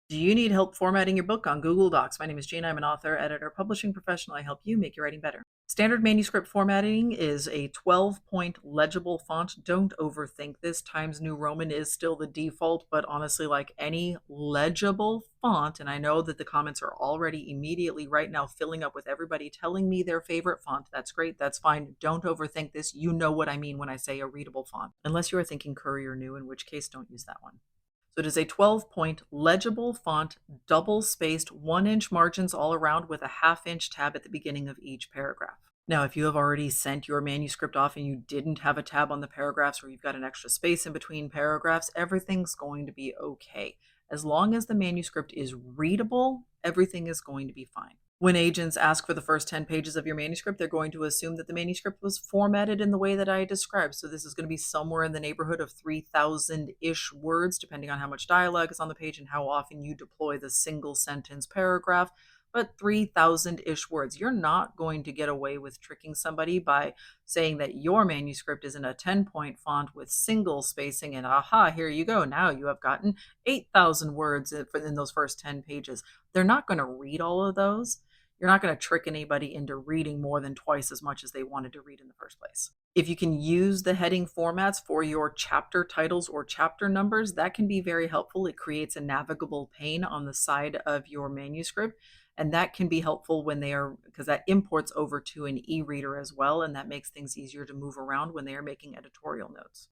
Do you need help formatting your book on Google Docs? My name is Jane. I'm an author, editor, publishing professional. I help you make your writing better. Standard manuscript formatting is a 12-point legible font. Don't overthink this. Times New Roman is still the default, but honestly, like any legible font, and I know that the comments are already immediately right now filling up with everybody telling me their favorite font. That's great. That's fine. Don't overthink this. You know what I mean when I say a readable font, unless you are thinking Courier New, in which case don't use that one. So it is a 12-point legible font, double spaced, 1 inch margins all around with a ½ inch tab at the beginning of each paragraph. Now, if you have already sent your manuscript off and you didn't have a tab on the paragraphs or you've got an extra space in between paragraphs, everything's going to be okay. As long as the manuscript is readable, everything is going to be fine. When agents ask for the first 10 pages of your manuscript, they're going to assume that the manuscript was formatted in the way that I described. So this is going to be somewhere in the neighborhood of 3,000-ish words, depending on how much dialogue is on the page and how often you deploy the single sentence paragraph. But 3,000-ish words. You're not going to get away with tricking somebody by saying that your manuscript is in a 10-point font with single spacing and aha, here you go. Now you have gotten 8,000 words in those first 10 pages. They're not going to read all of those. You're not going to trick anybody into reading more than twice as much as they wanted to read in the first place. If you can use the heading formats for your chapter titles or chapter numbers, that can be very helpful. It creates a navigable pane on the side of your manuscript. And that can be helpful when they are, because that imports over to an e reader as well. And that makes things easier to move around when they are making editorial notes.